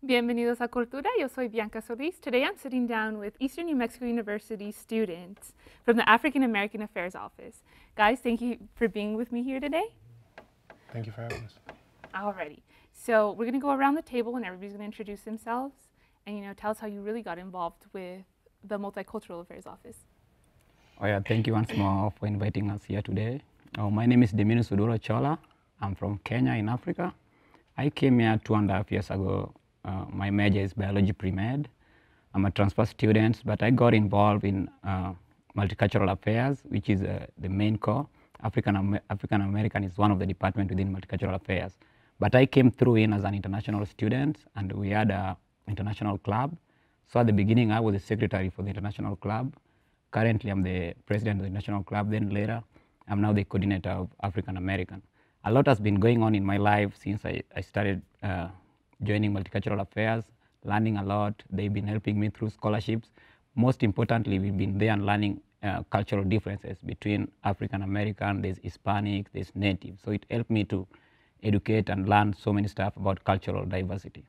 Bienvenidos a Cultura. Yo soy Bianca Solis. Today I'm sitting down with Eastern New Mexico University students from the African American Affairs Office. Guys, thank you for being with me here today. Thank you for having us. Alrighty. So we're going to go around the table and everybody's going to introduce themselves and tell us how you really got involved with the Multicultural Affairs Office. Oh yeah, thank you once more for inviting us here today. My name is Demino Suduro Chola. I'm from Kenya in Africa. I came here 2.5 years ago. My major is biology pre-med. I'm a transfer student, but I got involved in multicultural affairs, which is the main core. African American is one of the departments within multicultural affairs. But I came through in as an international student, and we had an international club. So at the beginning, I was the secretary for the international club. Currently, I'm the president of the national club. Then later, I'm now the coordinator of African American. A lot has been going on in my life since I started joining multicultural affairs, learning a lot. They've been helping me through scholarships. Most importantly, we've been there and learning cultural differences between African American, there's Hispanic, there's Native. So it helped me to educate and learn so many stuff about cultural diversity.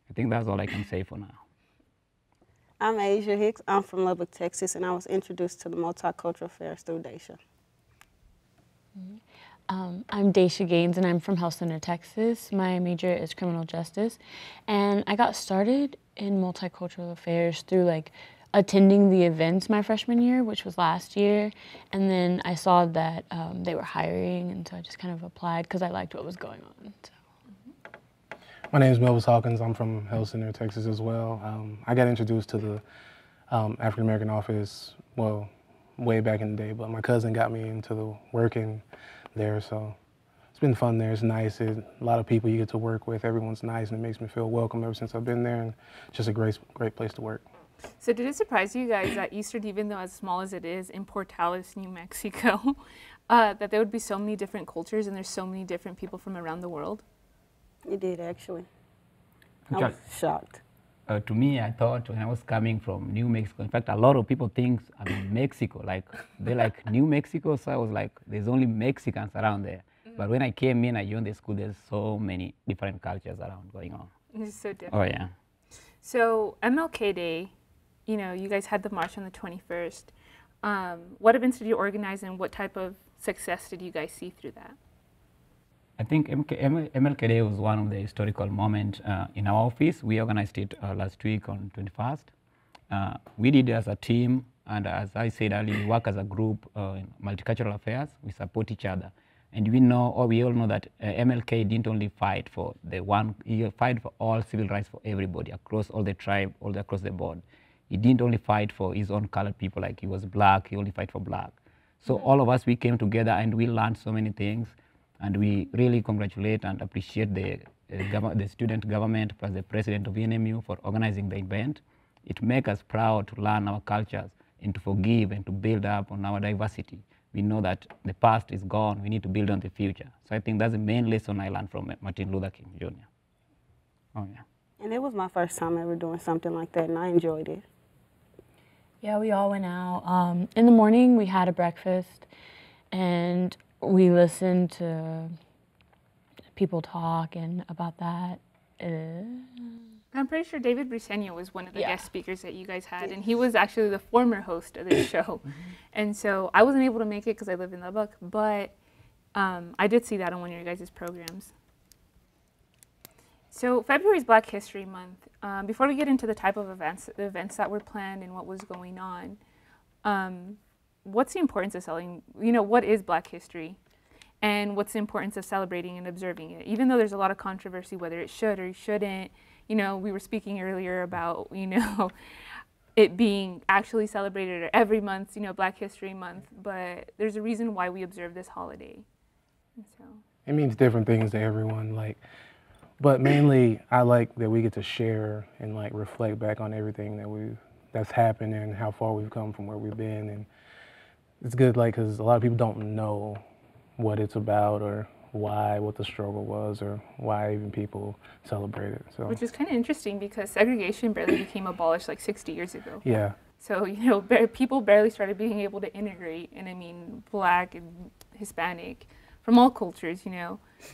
I think that's all I can say for now. I'm Asia Hicks. I'm from Lubbock, Texas, and I was introduced to the Multicultural Affairs through Daisha. I'm Daisha Gaines, and I'm from Health Center, Texas. My major is criminal justice, and I got started in multicultural affairs through attending the events my freshman year, which was last year, and then I saw that they were hiring, and so I just kind of applied because I liked what was going on. So. My name is Melvis Hawkins. I'm from Health Center, Texas as well. I got introduced to the African American office, well, way back in the day, but my cousin got me into the working there, so it's been fun there. It's nice. A lot of people you get to work with. Everyone's nice, and it makes me feel welcome ever since I've been there, and it's just a great place to work. So did it surprise you guys that Eastern, even though as small as it is in Portales, New Mexico, that there would be so many different cultures and there's so many different people from around the world? It did, actually. I was shocked. To me, I thought when I was coming from New Mexico, in fact, a lot of people think I'm in Mexico, they're like New Mexico, so I was like, there's only Mexicans around there. But when I came in, I joined the school, there's so many different cultures around going on. It's so different. Oh yeah. So MLK Day, you guys had the march on the 21st. What events did you organize and what type of success did you guys see through that? I think MLK Day was one of the historical moments in our office. We organized it last week on 21st. We did it as a team, and as I said earlier, we work as a group in multicultural affairs. We support each other. And we all know that MLK didn't only fight for he fight for all civil rights for everybody, across all the tribe, across the board. He didn't only fight for his own colored people, like he was black, he only fight for black. So all of us, we came together and we learned so many things. And we really congratulate and appreciate the student government plus the president of NMU for organizing the event. It makes us proud to learn our cultures and to forgive and to build up on our diversity. We know that the past is gone, we need to build on the future. So I think that's the main lesson I learned from Martin Luther King Jr. Oh yeah. And it was my first time ever doing something like that, and I enjoyed it. Yeah, we all went out. In the morning, we had a breakfast, and we listened to people talk and about that. I'm pretty sure David Briseño was one of the guest speakers that you guys had, and he was actually the former host of this show. And so I wasn't able to make it because I live in Lubbock, but I did see that on one of your guys' programs. So February is Black History Month. Before we get into the type of events that were planned and what was going on, what's the importance of what is Black history? And what's the importance of celebrating and observing it? Even though there's a lot of controversy whether it should or shouldn't, we were speaking earlier about, it being actually celebrated every month, Black History Month, but there's a reason why we observe this holiday. And so It means different things to everyone, but mainly I like that we get to share and reflect back on everything that's happened and how far we've come from where we've been. And it's good, because a lot of people don't know what it's about or what the struggle was or why even people celebrate it. So. Which is kind of interesting because segregation barely became abolished 60 years ago. Yeah. So, people barely started being able to integrate, and I mean, Black and Hispanic, from all cultures,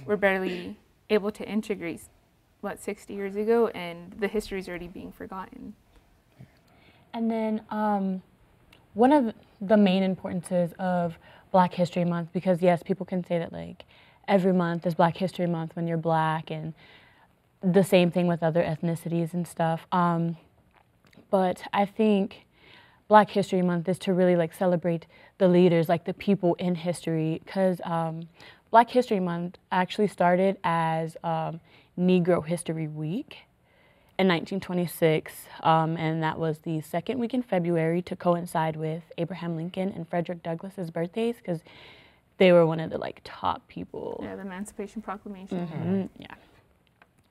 were barely able to integrate. what, 60 years ago, and the history is already being forgotten. And then one of the main importances of Black History Month, because yes, people can say that like every month is Black History Month when you're Black, and the same thing with other ethnicities and stuff. But I think Black History Month is to really like celebrate the leaders, like the people in history, because Black History Month actually started as Negro History Week in 1926, and that was the second week in February to coincide with Abraham Lincoln and Frederick Douglass's birthdays, because they were one of the like top people. Yeah, the Emancipation Proclamation. Mm-hmm. Yeah.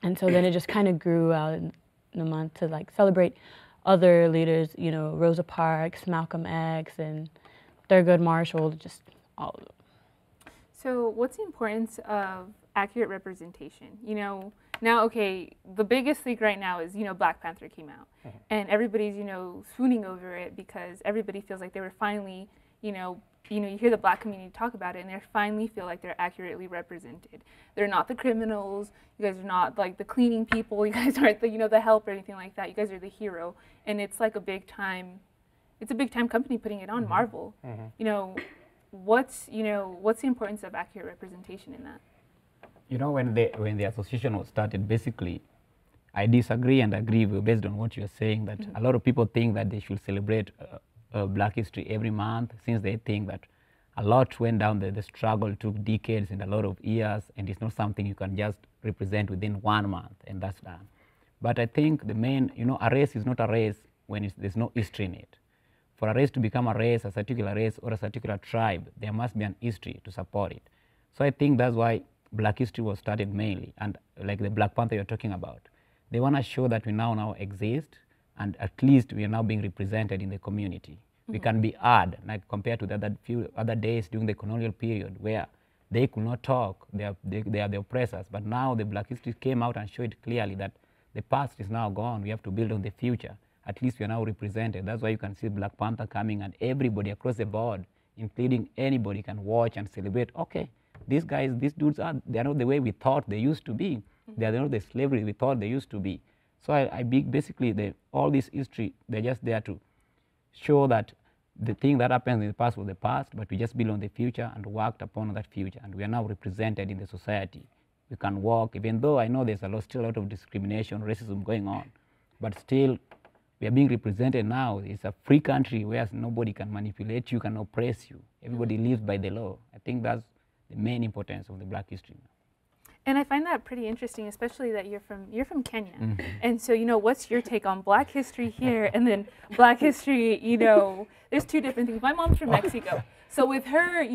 And so then it just kind of grew out in the month to like celebrate other leaders, you know, Rosa Parks, Malcolm X, and Thurgood Marshall, just all of them. So what's the importance of accurate representation? You know, now, okay, the biggest thing right now is, you know, Black Panther came out. And everybody's, you know, swooning over it because everybody feels like they were finally, you hear the Black community talk about it, and they finally feel like they're accurately represented. They're not the criminals. You guys are not like the cleaning people. You guys aren't the, the help or anything like that. You guys are the hero, and it's like a big time company putting it on, Marvel. You know, what's the importance of accurate representation in that? You know, when the association was started, basically, I disagree and agree based on what you're saying, that a lot of people think that they should celebrate Black History every month, since they think that a lot went down, the struggle took decades and a lot of years, and it's not something you can just represent within 1 month and that's done. But I think the main, a race is not a race when there's no history in it. For a race to become a race, a particular race or a particular tribe, there must be an history to support it. So I think that's why Black History was started mainly, and like the Black Panther you're talking about. They want to show that we now exist, and at least we are now being represented in the community. We can be heard, like compared to the few other days during the colonial period where they could not talk, they are the oppressors. But now the Black History came out and showed clearly that the past is now gone, we have to build on the future. At least we are now represented. That's why you can see Black Panther coming, and everybody across the board, including anybody, can watch and celebrate. Okay, these guys, these dudes they are not the way we thought they used to be. They are not the slavery we thought they used to be. So basically all this history, they're just there to show that the thing that happened in the past was the past, but we just build on the future and worked upon that future, and we are now represented in the society. We can walk, even though I know there's still a lot of discrimination, racism going on, but still we are being represented now. It's a free country where nobody can manipulate you, can oppress you. Everybody lives by the law. I think that's the main importance of the Black History. And I find that pretty interesting, especially that you're from Kenya. And so, what's your take on Black history here and then Black history, there's two different things. My mom's from Mexico. So with her,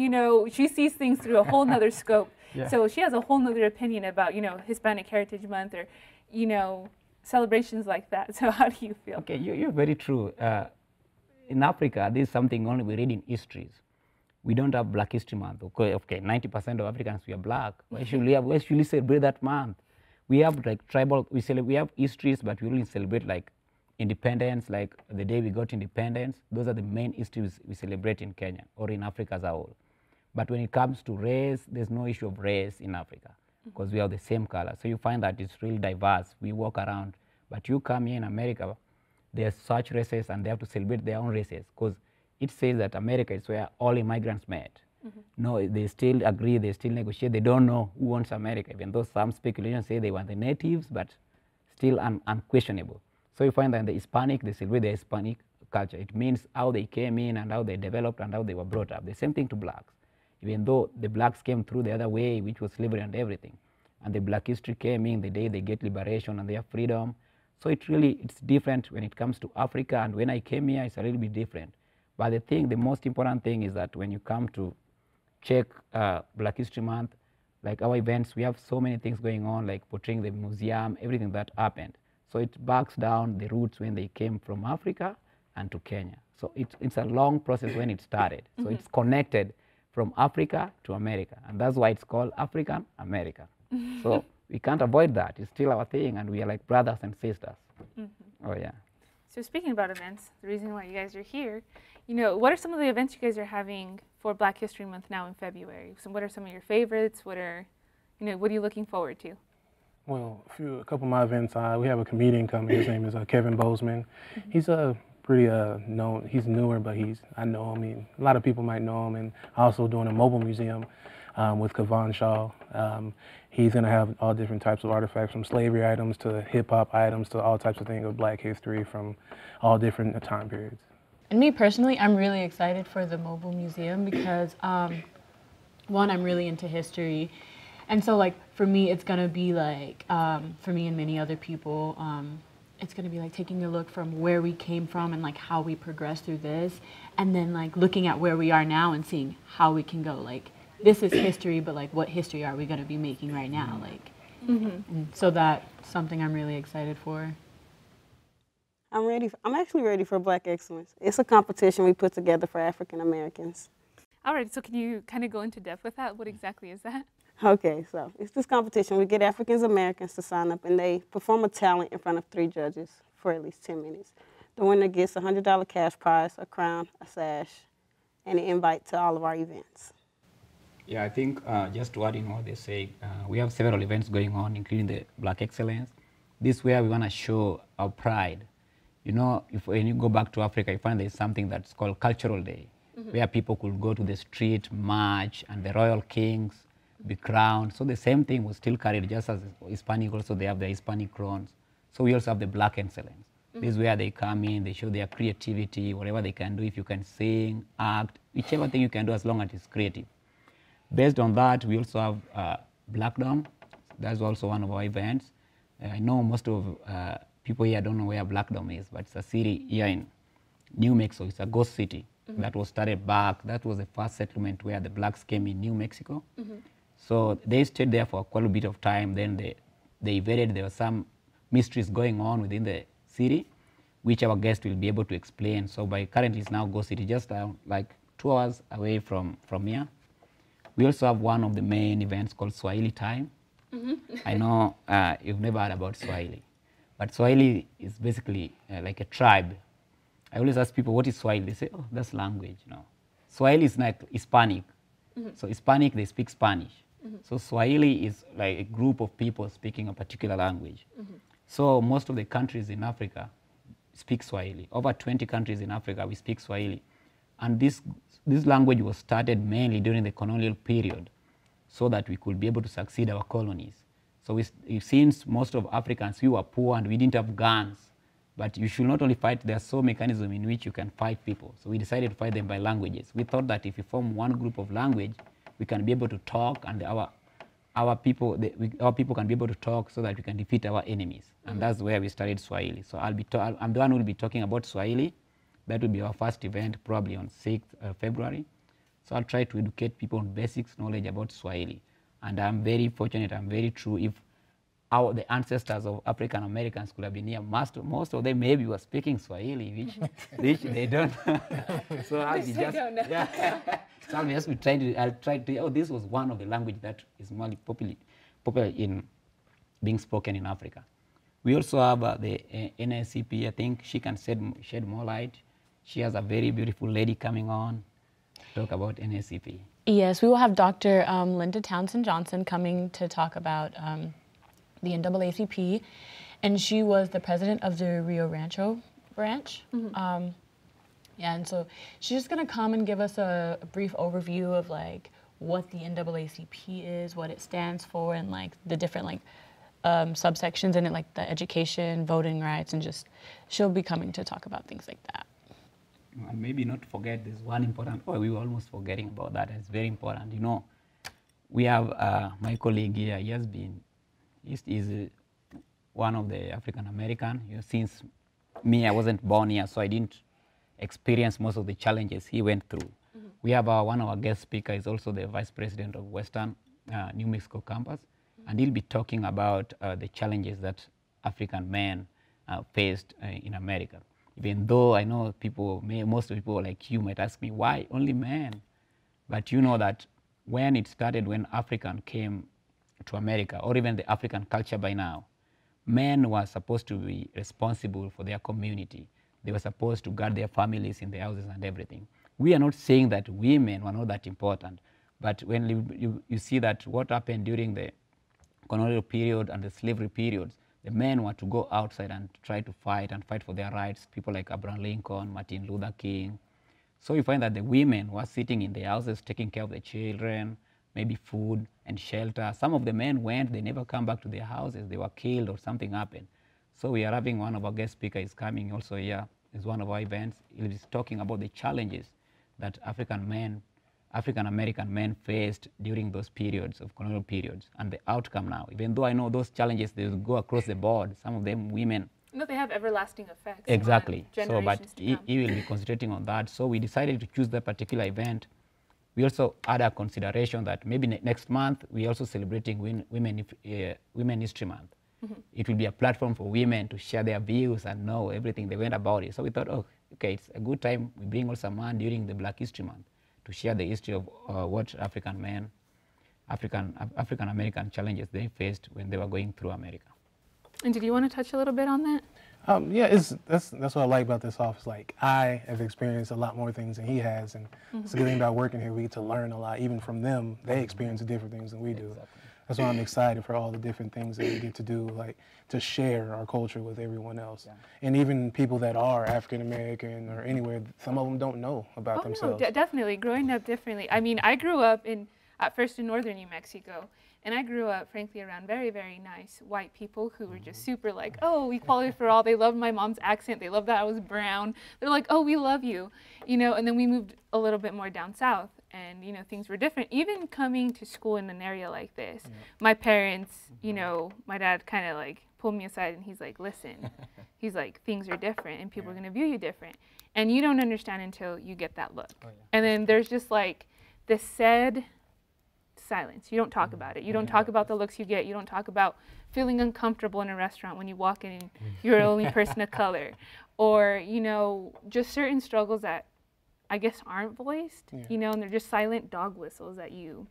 she sees things through a whole nother scope. Yeah. So she has a whole nother opinion about, Hispanic Heritage Month or, celebrations like that. So how do you feel? Okay, you're very true. In Africa, this is something only we read in histories. We don't have Black History Month. Okay, 90% of Africans, we are Black. Why should we celebrate that month? We have like tribal, we have histories, but we only celebrate like independence, like the day we got independence. Those are the main histories we celebrate in Kenya or in Africa as a whole. But when it comes to race, there's no issue of race in Africa because we have the same color. So you find that it's really diverse. We walk around, but you come here in America, there's such races and they have to celebrate their own races because it says that America is where all immigrants met. No, they still agree, they still negotiate. They don't know who wants America, even though some speculation say they want the natives, but still unquestionable. So you find that the Hispanic, they celebrate their Hispanic culture. It means how they came in and how they developed and how they were brought up. The same thing to Blacks, even though the Blacks came through the other way, which was slavery and everything. And the Black history came in the day they get liberation and their freedom. So it's different when it comes to Africa. And when I came here, it's a little bit different. But the most important thing is that when you come to check Black History Month, like our events, we have so many things going on, like portraying the museum, everything that happened. So it backs down the roots when they came from Africa and to Kenya. So it's a long process when it started. So it's connected from Africa to America. And that's why it's called African American. So we can't avoid that. It's still our thing, and we are like brothers and sisters. Oh, yeah. So speaking about events, the reason why you guys are here, what are some of the events you guys are having for Black History Month now in February? So what are some of your favorites? What are you looking forward to? Well, a couple of my events, we have a comedian coming. His name is Kevin Bozeman. He's pretty known. He's newer, but I know him. A lot of people might know him. And also doing a mobile museum with Kavan Shaw. He's gonna have all different types of artifacts, from slavery items to hip hop items to all types of things of Black history from all different time periods. And me personally, I'm really excited for the mobile museum because, one, I'm really into history. And so, like, for me, it's going to be like, for me and many other people, it's going to be like taking a look from where we came from and like how we progressed through this. And then like looking at where we are now and seeing how we can go. Like, this is history, but like what history are we going to be making right now? Like, and so that's something I'm really excited for. I'm actually ready for Black Excellence. It's a competition we put together for African Americans. All right, so can you kind of go into depth with that? What exactly is that? Okay, so it's this competition. We get African Americans to sign up, and they perform a talent in front of 3 judges for at least 10 minutes. The winner gets a $100 cash prize, a crown, a sash, and an invite to all of our events. Yeah, I think just to add in what they say, we have several events going on, including the Black Excellence. This is where we want to show our pride. You know, when you go back to Africa, you find there's something that's called Cultural Day, where people could go to the street, march, and the royal kings be crowned. So the same thing was still carried, just as Hispanic also, they have the Hispanic crowns. So we also have the Black Excellence. This is where they come in, they show their creativity, whatever they can do, if you can sing, act, whichever thing you can do as long as it's creative. Based on that, we also have Black Dome. That's also one of our events. I know most of people here don't know where Black Dome is, but it's a city here in New Mexico. It's a ghost city that was started back. That was the first settlement where the blacks came in New Mexico. So they stayed there for quite a bit of time. Then they evaded. There were some mysteries going on within the city, which our guest will be able to explain. So by currently it's now ghost city, just like 2 hours away from here. We also have one of the main events called Swahili Time. I know you've never heard about Swahili, but Swahili is basically like a tribe. I always ask people, what is Swahili? They say, oh, that's language. No, Swahili is like Hispanic. So Hispanic, they speak Spanish. So Swahili is like a group of people speaking a particular language. So most of the countries in Africa speak Swahili. Over 20 countries in Africa, we speak Swahili. And this language was started mainly during the colonial period so that we could be able to succeed our colonies. So since most of Africans, we were poor and we didn't have guns, but you should not only fight, there are so mechanisms in which you can fight people. So we decided to fight them by languages. We thought that if we form one group of language, we can be able to talk, and our people can be able to talk so that we can defeat our enemies. And that's where we started Swahili. So I'm the one who will be talking about Swahili. That will be our first event, probably on 6th February. So I'll try to educate people on basics knowledge about Swahili. And I'm very fortunate, I'm very true. If the ancestors of African Americans could have been here, most of them maybe were speaking Swahili, which they don't. So I'll be just, so I'll just be I'll try to, this was one of the language that is more popular in being spoken in Africa. We also have the NAACP. I think she can shed more light. She has a very beautiful lady coming on to talk about NAACP. Yes, we will have Dr. Linda Townsend Johnson coming to talk about the NAACP, and she was the president of the Rio Rancho branch. And so she's just gonna come and give us a brief overview of like what the NAACP is, what it stands for, and like the different like subsections in it, like the education, voting rights, and just she'll be coming to talk about things like that. And maybe not to forget, there's one important, we were almost forgetting about that. It's very important. You know, we have my colleague here. He's one of the African American. You know, since me, I wasn't born here, so I didn't experience most of the challenges he went through. We have one of our guest speakers is also the vice president of Western New Mexico campus, and he'll be talking about the challenges that African men faced in America. Even though I know most people like you might ask me, why only men? But you know that when it started, when African came to America, or even the African culture by now, men were supposed to be responsible for their community. They were supposed to guard their families in their houses and everything. We are not saying that women were not that important, but when you see that what happened during the colonial period and the slavery periods, the men were to go outside and try to fight for their rights, people like Abraham Lincoln, Martin Luther King. So you find that the women were sitting in their houses taking care of the children, maybe food and shelter. Some of the men went, they never come back to their houses, they were killed or something happened. So we are having one of our guest speakers is coming also here, is one of our events. He is talking about the challenges that African American men faced during those periods of colonial periods and the outcome now. Even though I know those challenges, they go across the board, some of them women. No, they have everlasting effects. Exactly. So, but he will be concentrating on that. So we decided to choose that particular event. We also had a consideration that maybe next month we're also celebrating Women History Month. It will be a platform for women to share their views and know everything they went about it. So we thought, oh, okay, it's a good time. We bring also a man during the Black History Month to share the history of what African American challenges they faced when they were going through America. And did you want to touch a little bit on that? Yeah, that's what I like about this office. Like, I have experienced a lot more things than he has, and it's a good thing about working here. We get to learn a lot, even from them. They experience different things than we do. Exactly. That's why I'm excited for all the different things that we get to do, like to share our culture with everyone else. Yeah. And even people that are African American or anywhere, some of them don't know about themselves. No, definitely. Growing up differently. I mean, I grew up at first in northern New Mexico, and I grew up, frankly, around very, very nice white people who were just super like, oh, equality for all. They loved my mom's accent. They loved that I was brown. They're like, oh, we love you, you know. And then we moved a little bit more down south, and, you know, things were different. Even coming to school in an area like this, my parents, you know, my dad kind of like pulled me aside, and he's like, listen, he's like, things are different, and people are going to view you different. And you don't understand until you get that look. Oh, yeah. And then there's just like this said silence. You don't talk about it. You don't talk about the looks you get. You don't talk about feeling uncomfortable in a restaurant when you walk in and you're the only person of color. Or, you know, just certain struggles that I guess aren't voiced, you know, and they're just silent dog whistles that you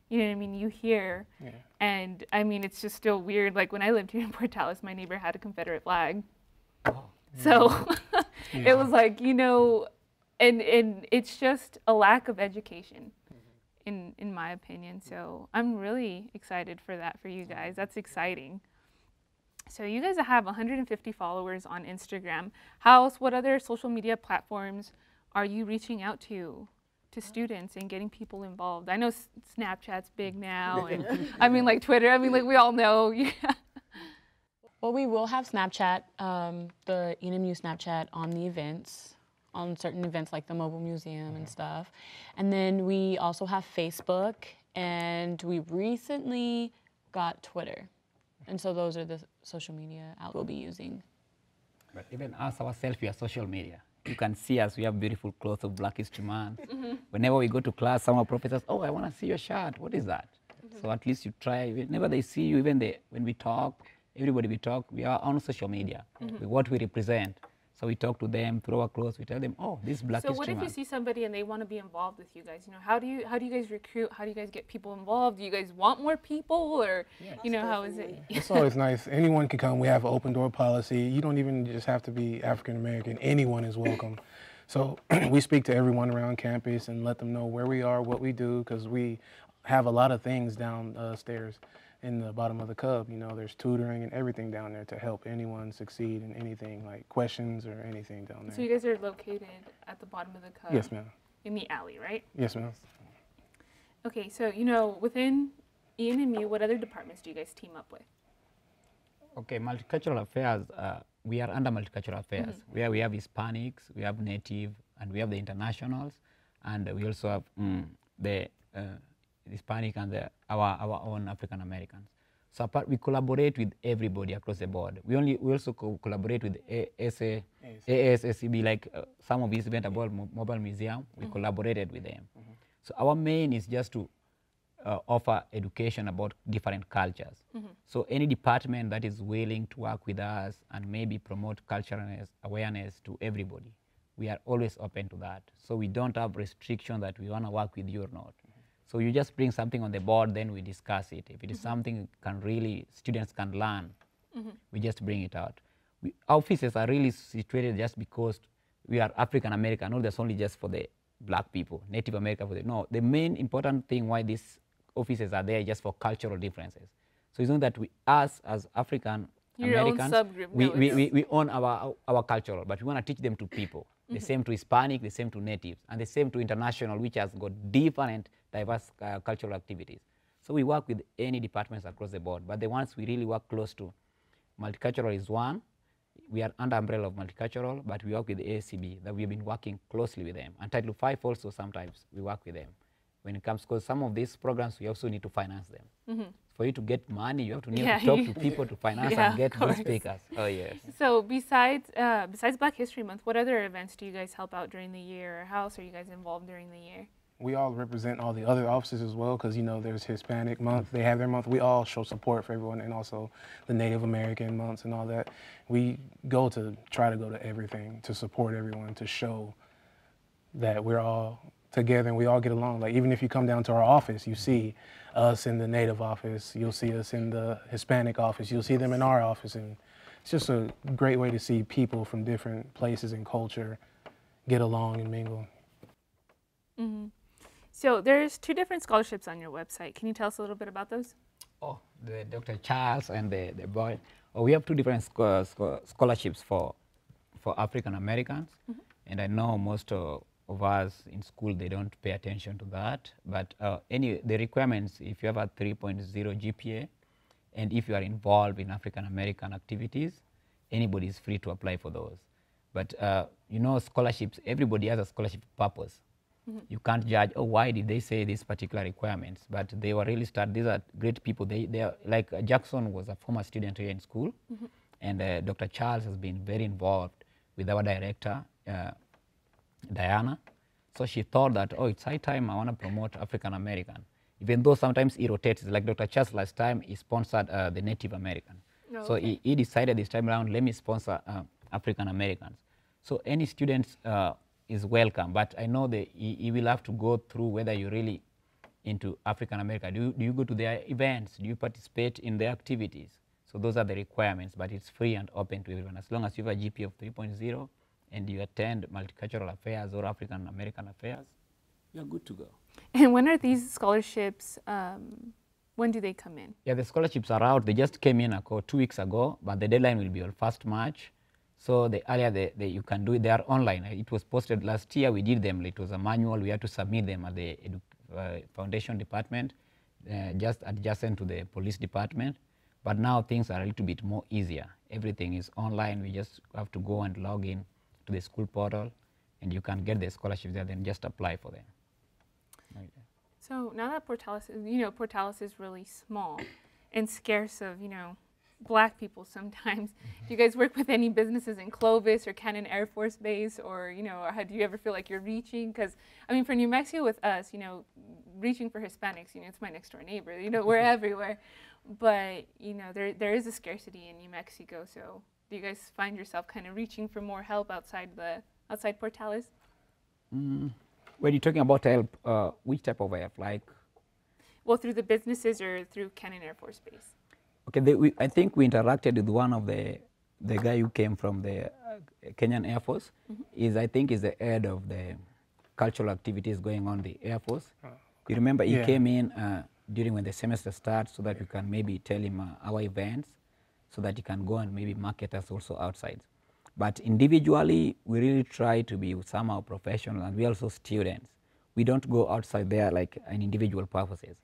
know what I mean, you hear. Yeah. And I mean, it's just still weird. Like when I lived here in Port Tallis, my neighbor had a Confederate flag. Oh. So it was like, you know, and it's just a lack of education. In my opinion. So I'm really excited for that for you guys. That's exciting. So you guys have 150 followers on Instagram. What other social media platforms are you reaching out to students and getting people involved? I know Snapchat's big now, and I mean like Twitter, I mean like we all know. Well, we will have Snapchat, the ENMU Snapchat on the events, on certain events like the Mobile Museum and stuff. And then we also have Facebook, and we recently got Twitter. And so those are the social media outlets we'll be using. But even us ourselves, we are social media. You can see us, we have beautiful clothes of Black History Month. Whenever we go to class, some of our professors, oh, I want to see your shirt. What is that? So at least you try. Whenever they see you, even when we talk, everybody we talk, we are on social media, with what we represent. So we talk to them through our clothes. We tell them, "Oh, this is Black History Month." So what if you see somebody and they want to be involved with you guys? You know, how do you guys recruit? How do you guys get people involved? Do you guys want more people, or you know, how is it? It's always nice. Anyone can come. We have an open door policy. You don't even just have to be African American. Anyone is welcome. So we speak to everyone around campus and let them know where we are, what we do, because we have a lot of things downstairs. In the bottom of the Cub, you know, there's tutoring and everything down there to help anyone succeed in anything, like questions or anything down there. So you guys are located at the bottom of the Cub? Yes, ma'am. In the alley, right? Yes, ma'am. Okay, so, you know, within ENMU, what other departments do you guys team up with? Okay, multicultural affairs, we are under multicultural affairs, where we have Hispanics, we have Native, and we have the internationals, and we also have the Hispanic and our own African Americans. So we collaborate with everybody across the board. We also collaborate with ASSCB, like some of these events about Mobile Museum, we collaborated with them. So our main is just to offer education about different cultures. So any department that is willing to work with us and maybe promote cultural awareness to everybody, we are always open to that. So we don't have restriction that we want to work with you or not. So you just bring something on the board, then we discuss it. If it is something students can learn, we just bring it out. Our offices are really situated just because we are African American, not that's only just for the Black people, Native American. No, the main important thing why these offices are there is just for cultural differences. So it's not that us as African Your own Americans, subgroup, we, no, we, it's- we, we own our cultural, but we want to teach them to people. The same to Hispanic, the same to natives, and the same to international, which has got different diverse cultural activities. So we work with any departments across the board, but the ones we really work close to, multicultural is one. We are under umbrella of multicultural, but we work with the ACB, that we've been working closely with them. And Title V also sometimes we work with them. When it comes, because some of these programs, we also need to finance them. For you to get money, you have to need Yeah, to talk to people to finance Yeah, and get of those course. speakers. Oh, yes. So besides Black History Month, what other events do you guys help out during the year, or how else are you guys involved during the year? We all represent all the other offices as well, because there's Hispanic month, they have their month. We all show support for everyone, and also the Native American months and all that. We try to go to everything to support everyone, to show that we're all together and we all get along. Like, even if you come down to our office, you see us in the Native office, you'll see us in the Hispanic office, you'll see them in our office, and it's just a great way to see people from different places and culture get along and mingle. So there's 2 different scholarships on your website. Can you tell us a little bit about those? Oh, the Dr. Charles and the boy. Oh, we have 2 different scholarships for African Americans, and I know most of us in school, they don't pay attention to that. But the requirements, if you have a 3.0 GPA, and if you are involved in African American activities, anybody is free to apply for those. But scholarships, everybody has a scholarship purpose. You can't judge, oh, why did they say these particular requirements? But they were really these are great people. They are, like Jackson was a former student here in school, and Dr. Charles has been very involved with our director, Diana. So she thought that, oh, it's high time I want to promote African American. Even though sometimes he rotates, like Dr. Charles last time, he sponsored the Native American. Oh, so okay. he decided this time around, let me sponsor African Americans. So any students is welcome, but I know that you will have to go through whether you're really into African America. Do you go to their events? Do you participate in their activities? So those are the requirements, but it's free and open to everyone. As long as you have a GPA of 3.0 and you attend multicultural affairs or African American affairs, you're good to go. And when are these scholarships, when do they come in? Yeah, the scholarships are out. They just came in 2 weeks ago, but the deadline will be on 1st March. So the earlier you can do it, they are online. It was posted last year, we did them. It was a manual, we had to submit them at the foundation department, just adjacent to the police department. But now things are a little bit more easier. Everything is online, we just have to go and log in to the school portal, and you can get the scholarships there, then just apply for them. So now that Portales is really small and scarce of, Black people sometimes. Do you guys work with any businesses in Clovis or Cannon Air Force Base, or do you ever feel like you're reaching? Because I mean, for New Mexico with us, reaching for Hispanics, it's my next door neighbor. We're everywhere, but there is a scarcity in New Mexico. So do you guys find yourself kind of reaching for more help outside Portales? When you're talking about help, which type of help? Like, well, through the businesses or through Cannon Air Force Base? Okay, I think we interacted with one of the guy who came from the Kenyan Air Force. I think is the head of the cultural activities going on the Air Force. You remember he came in during when the semester starts, so that we can maybe tell him our events, so that he can go and maybe market us also outside. But individually, we really try to be somehow professional, and we also students. We don't go outside there like an individual purposes.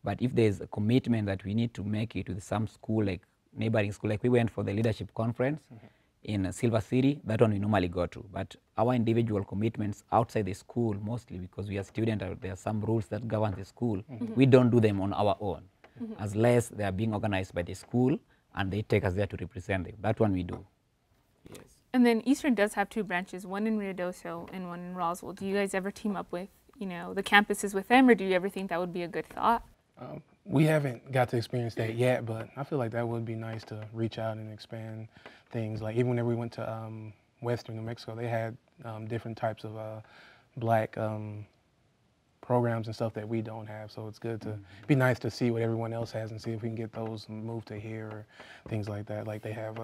But if there's a commitment that we need to make it with some school, like neighboring school, like we went for the leadership conference in Silver City, that one we normally go to. But our individual commitments outside the school, mostly because we are students, there are some rules that govern the school. We don't do them on our own, unless they are being organized by the school and they take us there to represent them. That one we do. Yes. And then Eastern does have 2 branches, one in Ruidoso and one in Roswell. Do you guys ever team up with, the campuses with them, or do you ever think that would be a good thought? We haven't got to experience that yet, but I feel like that would be nice to reach out and expand things. Like even whenever we went to Western New Mexico, they had different types of Black programs and stuff that we don't have. So it's good to be nice to see what everyone else has and see if we can get those moved to here or things like that. Like they have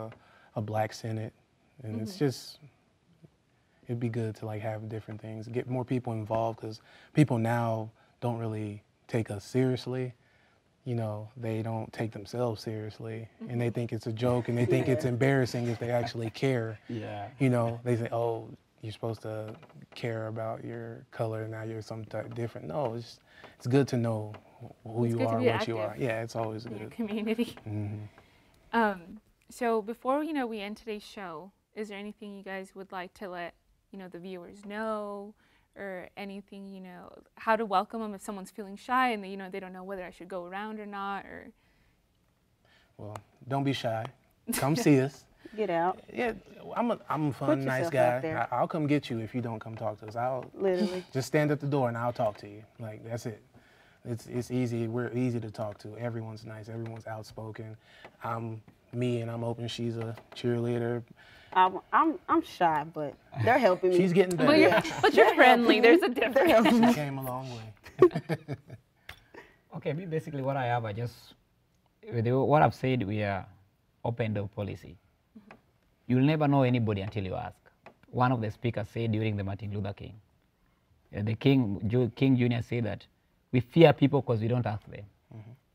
a Black Senate, and it's just, it'd be good to like have different things, get more people involved, because people now don't really take us seriously. you know, they don't take themselves seriously, and they think it's a joke, and they think it's embarrassing if they actually care. Yeah. You know, they say, oh, you're supposed to care about your color, now you're some type different. No, it's good to know who It's you good to are, be what you are. active Yeah, it's always in your good. community. So before we end today's show, is there anything you guys would like to let the viewers know, or anything how to welcome them if someone's feeling shy and they don't know whether I should go around or not, or Well, don't be shy. Come see us. Get out, Yeah, I'm a fun, Put nice yourself out guy. there. I'll come get you if you don't come talk to us. I'll literally. just stand at the door and I'll talk to you. Like, that's it. It's easy. We're easy to talk to. Everyone's nice. Everyone's outspoken. I'm me and I'm open. She's a cheerleader. I'm shy, but they're helping me. She's getting better. but you're friendly. There's a difference. She came a long way. Okay, me basically what I have, what I've said, we are open door policy. You'll never know anybody until you ask. One of the speakers said during the Martin Luther King, the King Jr. said that we fear people because we don't ask them.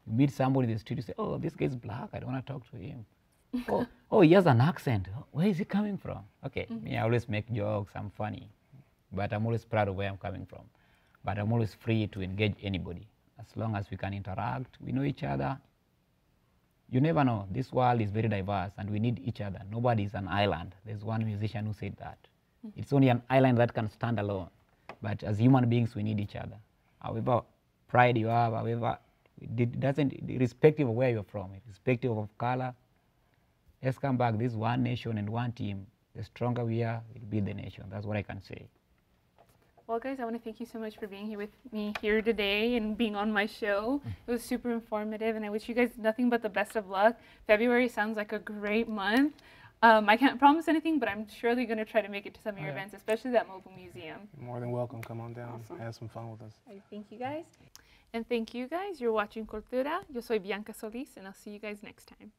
You meet somebody in the street, you say, oh, this guy's black, I don't want to talk to him. oh, he has an accent. Where is he coming from? Okay, me, I always make jokes, I'm funny, but I'm always proud of where I'm coming from. But I'm always free to engage anybody. As long as we can interact, we know each other. You never know. This world is very diverse and we need each other. Nobody is an island. There's one musician who said that. It's only an island that can stand alone. But as human beings, we need each other. However pride you have, however, it doesn't, irrespective of where you're from, irrespective of color, let's come back. This is one nation and one team. The stronger we are, we'll be the nation. That's what I can say. Well, guys, I want to thank you so much for being here with me here today and being on my show. It was super informative, and I wish you guys nothing but the best of luck. February sounds like a great month. I can't promise anything, but I'm surely going to try to make it to some of your events, especially that mobile museum. You're more than welcome. Come on down. Have some fun with us. Thank you, guys. And thank you, guys. You're watching Cultura. Yo soy Bianca Solis, and I'll see you guys next time.